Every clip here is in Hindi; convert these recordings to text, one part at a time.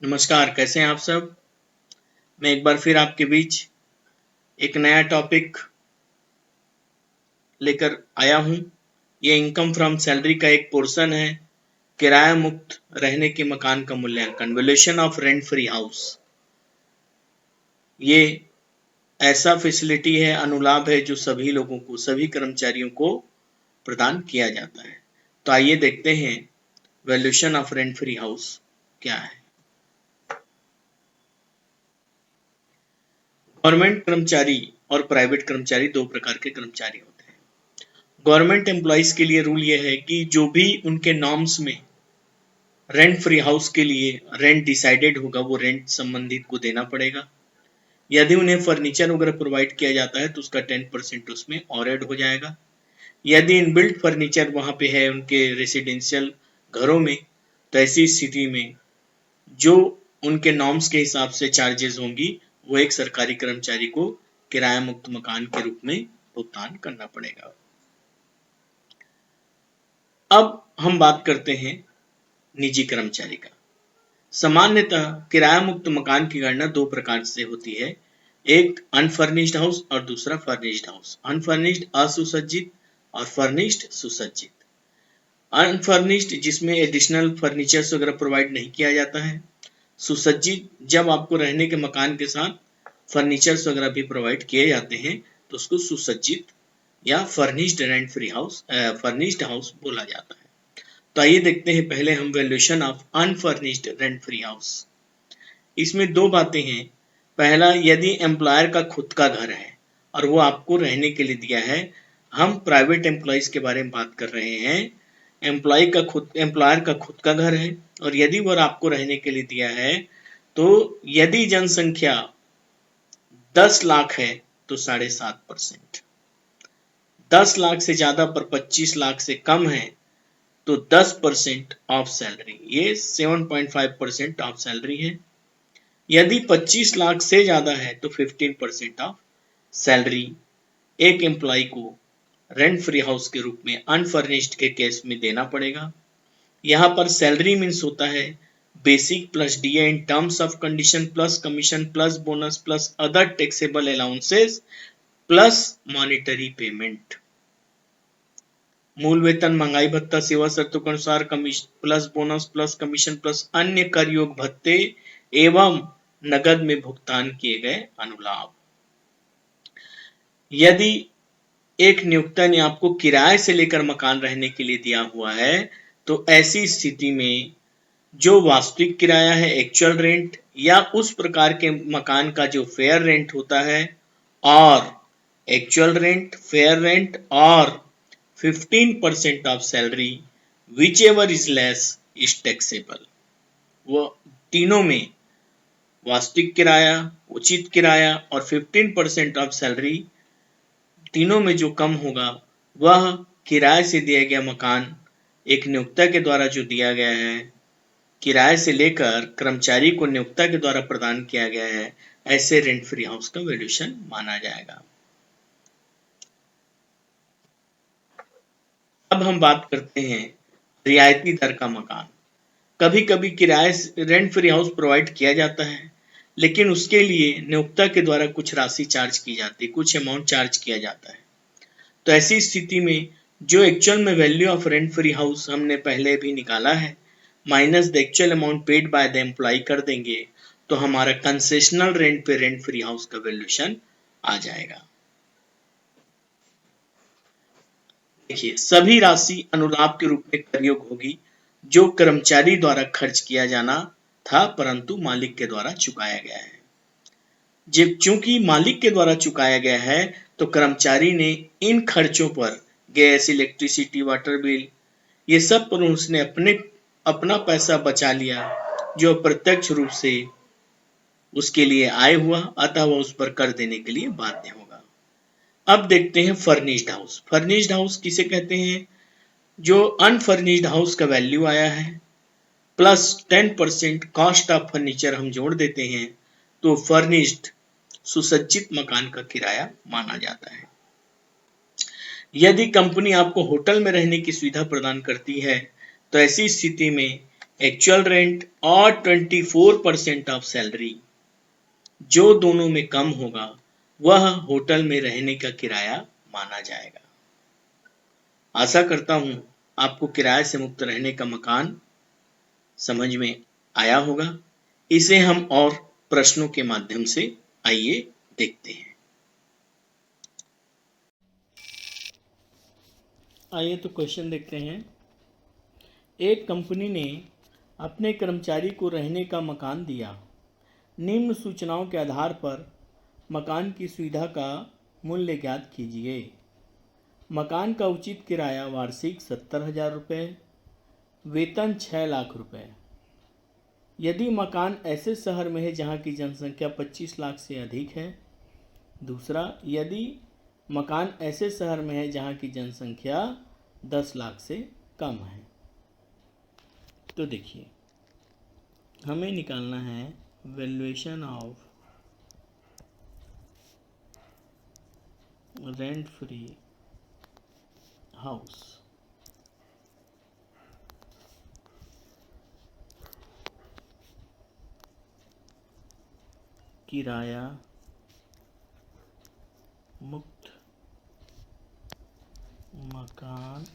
नमस्कार, कैसे हैं आप सब? मैं एक बार फिर आपके बीच एक नया टॉपिक लेकर आया हूँ। ये इनकम फ्रॉम सैलरी का एक पोर्शन है। किराया मुक्त रहने के मकान का मूल्यांकन, valuation of rent free house. ये ऐसा फैसिलिटी है, अनुलाभ है जो सभी लोगों को, सभी कर्मचारियों को प्रदान किया जाता है। तो आइए देखते हैं valuation of rent free house क्या है। गवर्नमेंट कर्मचारी और प्राइवेट कर्मचारी दो प्रकार के कर्मचारी होते हैं। गवर्नमेंट एम्प्लॉइज के लिए रूल ये है कि जो भी उनके नॉर्म्स में रेंट फ्री हाउस के लिए रेंट डिसाइडेड होगा वो रेंट संबंधित को देना पड़ेगा। यदि उन्हें फर्नीचर वगैरह प्रोवाइड किया जाता है तो उसका 10% उसमें और ऐड हो जाएगा। यदि इनबिल्ट फर्नीचर वहां पे है उनके रेसिडेंशियल घरों में, तो ऐसी स्थिति में जो उनके नॉर्म्स के हिसाब से चार्जेस होंगी वो एक सरकारी कर्मचारी को किराया मुक्त मकान के रूप में भुगतान करना पड़ेगा। अब हम बात करते हैं निजी कर्मचारी का। सामान्यतः किराया मुक्त मकान की गणना दो प्रकार से होती है, एक अनफर्निश्ड हाउस और दूसरा फर्निश्ड हाउस। अनफर्निश्ड असुसज्जित और फर्निश्ड सुसज्जित। अनफर्निश्ड जिसमें एडिशनल फर्नीचर्स वगैरह प्रोवाइड नहीं किया जाता है। सुसज्जित जब आपको रहने के मकान के साथ फर्नीचर्स वगैरह भी प्रोवाइड किए जाते हैं तो उसको सुसज्जित या furnished rent free house, furnished house बोला जाता है। तो आइए देखते हैं पहले हम valuation of unfurnished rent free house. इसमें दो बातें हैं। पहला, यदि एम्प्लॉयर का खुद का घर है और वो आपको रहने के लिए दिया है। हम प्राइवेट एम्प्लॉयज के बारे में बात कर रहे हैं। एम्प्लॉयर का खुद का घर है और यदि वो आपको रहने के लिए दिया है तो यदि जनसंख्या 10 लाख है तो 7.5%, 10 लाख से ज्यादा पर 25 लाख से कम है तो 10% ऑफ सैलरी, ये 7.5% ऑफ सैलरी है। यदि 25 लाख से ज्यादा है तो 15% ऑफ सैलरी एक एम्प्लॉय को रेंट फ्री हाउस के रूप में अनफर्निश्ड के केस में देना पड़ेगा। यहाँ पर सैलरी मीन्स होता है basic plus DA in terms of condition plus commission plus bonus plus other taxable allowances plus monetary payment. मूल वेतन, महंगाई भत्ता, सेवा शर्तों के अनुसार commission plus bonus plus commission plus अन्य कर योग भत्ते एवं नगद में भुगतान किए गए अनुलाभ। यदि एक नियोक्ता ने आपको किराए से लेकर मकान रहने के लिए दिया हुआ है तो ऐसी स्थिति में जो वास्तविक किराया है, एक्चुअल रेंट, या उस प्रकार के मकान का जो फेयर रेंट होता है और एक्चुअल रेंट, फेयर रेंट और 15% of salary which ever is less is taxable. वो तीनों में वास्तविक किराया, उचित किराया और 15% ऑफ सैलरी, तीनों में जो कम होगा वह किराए से दिया गया मकान एक नियोक्ता के द्वारा जो दिया गया है, किराए से लेकर कर्मचारी को नियोक्ता के द्वारा प्रदान किया गया है, ऐसे रेंट फ्री हाउस का वैल्यूएशन माना जाएगा। अब हम बात करते हैं रियायती दर का मकान। कभी कभी किराए रेंट फ्री हाउस प्रोवाइड किया जाता है लेकिन उसके लिए नियोक्ता के द्वारा कुछ राशि चार्ज की जाती है, कुछ अमाउंट चार्ज किया जाता है। तो ऐसी स्थिति में जो एक्चुअल में value of rent free house हमने पहले भी निकाला है minus the actual amount paid by the employer कर देंगे तो हमारा कंसेशनल रेंट पे रेंट फ्री हाउस का वैल्यूएशन आ जाएगा। देखिए, सभी राशि अनुलाभ के रूप में प्रयोग होगी जो कर्मचारी द्वारा खर्च किया जाना था परंतु मालिक के द्वारा चुकाया गया है। जब चूंकि मालिक के द्वारा चुकाया गया है तो कर्मचारी ने इन खर्चों पर गैस, इलेक्ट्रिसिटी, वाटर बिल, ये सब पर उसने अपना पैसा बचा लिया जो प्रत्यक्ष रूप से उसके लिए आय हुआ, अतः वह उस पर कर देने के लिए बाध्य होगा। अब देखते हैं फर्निश्ड हाउस। फर्निश्ड हाउस किसे कहते हैं? जो अनफर्निश्ड हाउस का वैल्यू आया है प्लस 10% कॉस्ट ऑफ फर्नीचर हम जोड़ देते हैं तो फर्निश्ड सुसज्जित मकान का किराया माना जाता है। यदि कंपनी आपको होटल में रहने की सुविधा प्रदान करती है तो ऐसी स्थिति में एक्चुअल रेंट और 24% ऑफ सैलरी, जो दोनों में कम होगा वह होटल में रहने का किराया माना जाएगा। आशा करता हूं आपको किराए से मुक्त रहने का मकान समझ में आया होगा। इसे हम और प्रश्नों के माध्यम से आइए देखते हैं। आइए तो क्वेश्चन देखते हैं। एक कंपनी ने अपने कर्मचारी को रहने का मकान दिया। निम्न सूचनाओं के आधार पर मकान की सुविधा का मूल्य ज्ञात कीजिए। मकान का उचित किराया वार्षिक 70,000 रुपये, वेतन 6 लाख रुपये। यदि मकान ऐसे शहर में है जहाँ की जनसंख्या 25 लाख से अधिक है। दूसरा, यदि मकान ऐसे शहर में है जहाँ की जनसंख्या 10 लाख से कम है। तो देखिए, हमें निकालना है valuation of rent free house. किराया मुक्त मकान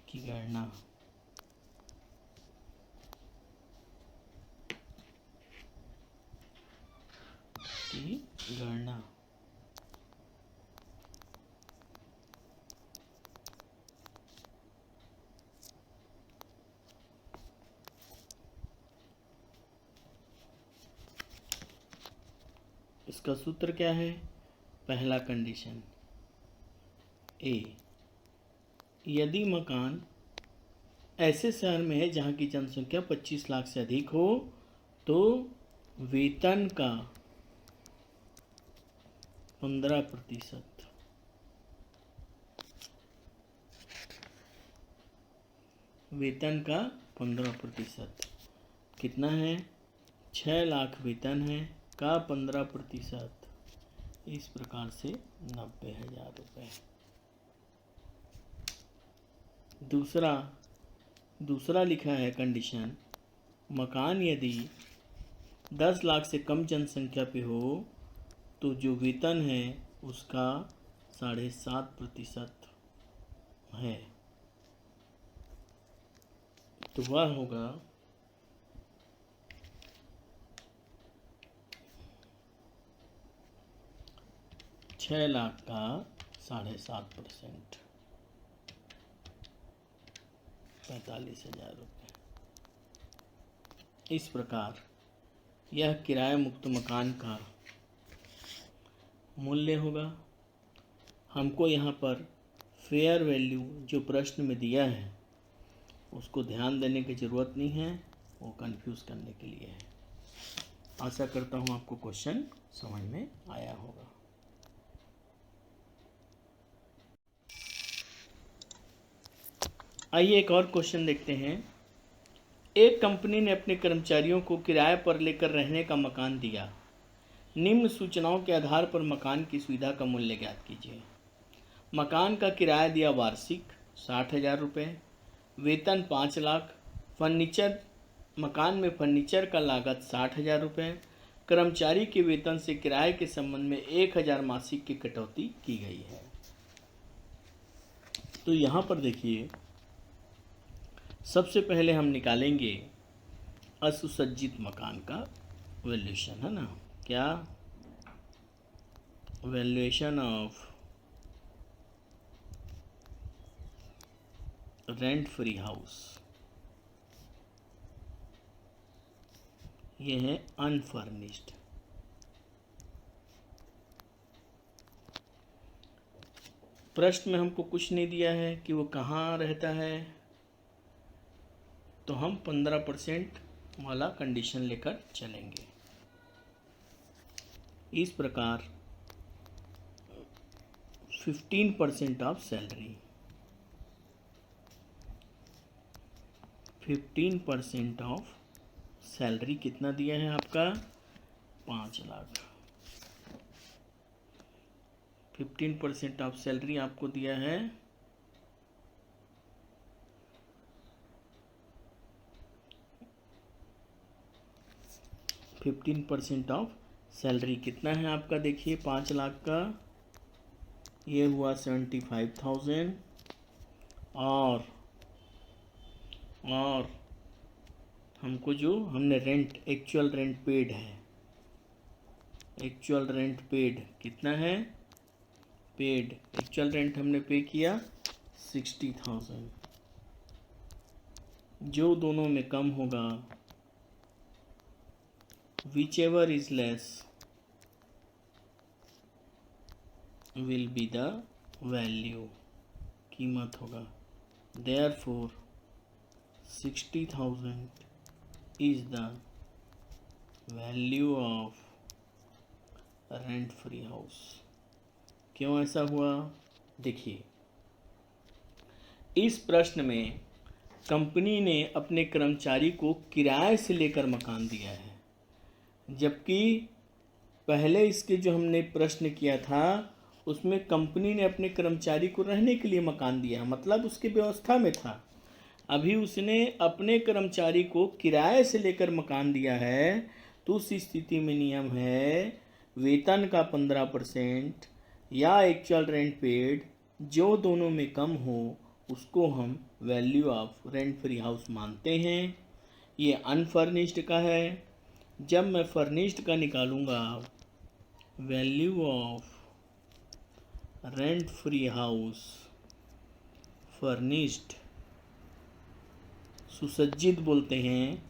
की गणना। इसका सूत्र क्या है? पहला कंडीशन ए, यदि मकान ऐसे शहर में है जहाँ की जनसंख्या 25 लाख से अधिक हो तो वेतन का 15%, वेतन का 15% कितना है? 6 लाख वेतन है का 15%, इस प्रकार से 90,000 रुपये। दूसरा लिखा है कंडीशन, मकान यदि 10 लाख से कम जनसंख्या पे हो तो जो वेतन है उसका 7.5% है, तो वह होगा 6 लाख का 7.5%, 45,000 रुपये। इस प्रकार यह किराया मुक्त मकान का मूल्य होगा। हमको यहाँ पर फेयर वैल्यू जो प्रश्न में दिया है उसको ध्यान देने की ज़रूरत नहीं है, वो कंफ्यूज करने के लिए है। आशा करता हूँ आपको क्वेश्चन समझ में आया होगा। आइए एक और क्वेश्चन देखते हैं। एक कंपनी ने अपने कर्मचारियों को किराए पर लेकर रहने का मकान दिया। निम्न सूचनाओं के आधार पर मकान की सुविधा का मूल्य ज्ञात कीजिए। मकान का किराया दिया वार्षिक 60,000 रुपये, वेतन 5 लाख, फर्नीचर, मकान में फर्नीचर का लागत 60,000 रुपये, कर्मचारी के वेतन से किराए के संबंध में 1,000 मासिक की कटौती की गई है। तो यहाँ पर देखिए, सबसे पहले हम निकालेंगे असुसज्जित मकान का वैल्यूएशन, है ना? क्या? Valuation of rent free house. ये है अनफर्निश्ड। प्रश्न में हमको कुछ नहीं दिया है कि वो कहाँ रहता है, तो हम 15% वाला कंडीशन लेकर चलेंगे। इस प्रकार 15% ऑफ सैलरी, 15% ऑफ सैलरी कितना दिया है आपका? 5 लाख। 15% ऑफ सैलरी आपको दिया है 15% ऑफ सैलरी। कितना है आपका, देखिए 5 लाख का, ये हुआ 75,000। और हमको जो हमने रेंट, एक्चुअल रेंट पेड है, एक्चुअल रेंट पेड कितना है, पेड एक्चुअल रेंट हमने पे किया 60,000। जो दोनों में कम होगा, which ever is less will be the value, कीमत होगा। Therefore 60,000 is the value of rent free house. क्यों ऐसा हुआ, देखिए इस प्रश्न में कंपनी ने अपने कर्मचारी को किराए से लेकर मकान दिया है, जबकि पहले इसके जो हमने प्रश्न किया था उसमें कंपनी ने अपने कर्मचारी को रहने के लिए मकान दिया, मतलब उसकी व्यवस्था में था। अभी उसने अपने कर्मचारी को किराए से लेकर मकान दिया है, तो उस स्थिति में नियम है वेतन का 15% या एक्चुअल रेंट पेड, जो दोनों में कम हो उसको हम value of rent free house मानते हैं। ये अनफर्निश्ड का है। जब मैं फर्निश्ड का निकालूंगा, value of rent free house furnished, सुसज्जित बोलते हैं,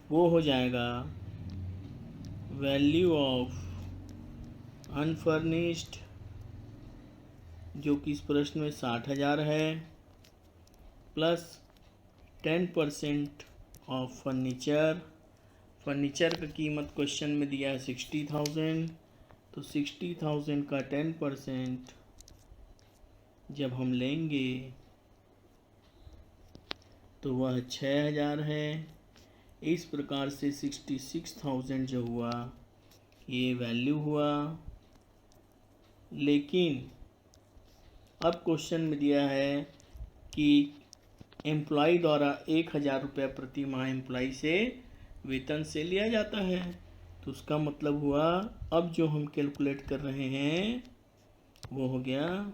वो हो जाएगा वैल्यू ऑफ अनफर्निश्ड, जो कि इस प्रश्न में 60,000 है, प्लस 10% ऑफ फर्नीचर। फर्नीचर का कीमत क्वेश्चन में दिया है 60,000, तो 60,000 का 10% जब हम लेंगे तो वह 6,000 है। इस प्रकार से 66,000 जो हुआ ये वैल्यू हुआ। लेकिन अब क्वेश्चन में दिया है कि एम्प्लॉय द्वारा 1,000 रुपये प्रति माह एम्प्लॉय से वेतन से लिया जाता है, तो उसका मतलब हुआ अब जो हम कैलकुलेट कर रहे हैं वो हो गया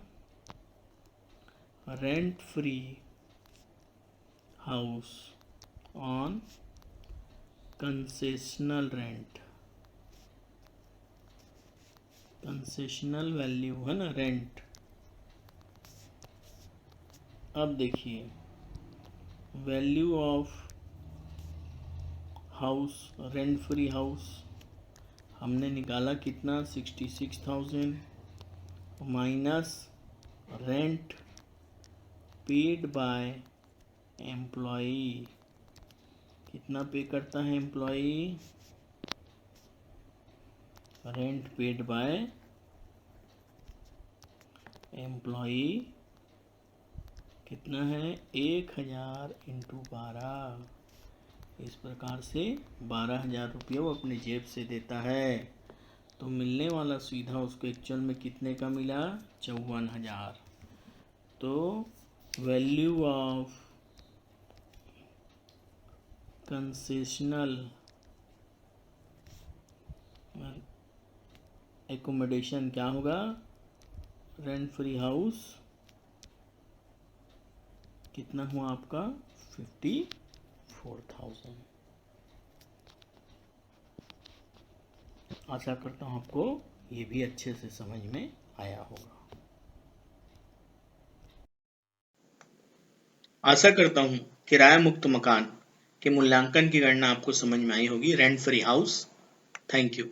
rent free house on concessional rent, concessional value है ना रेंट। अब देखिए value of house, rent free house हमने निकाला कितना, 66,000 minus rent paid by employee. कितना पे करता है employee, rent paid by employee कितना है, 1,000 इंटू 12। इस प्रकार से 12,000 रुपये वो अपने जेब से देता है। तो मिलने वाला सुविधा उसको एक्चुअल में कितने का मिला, 54,000। तो वैल्यू ऑफ कंसेशनल एकोमोडेशन क्या होगा, रेंट फ्री हाउस कितना हुआ आपका 54,000। आशा करता हूँ आपको ये भी अच्छे से समझ में आया होगा। आशा करता हूँ किराया मुक्त मकान के मूल्यांकन की गणना आपको समझ में आई होगी, rent free house. Thank you.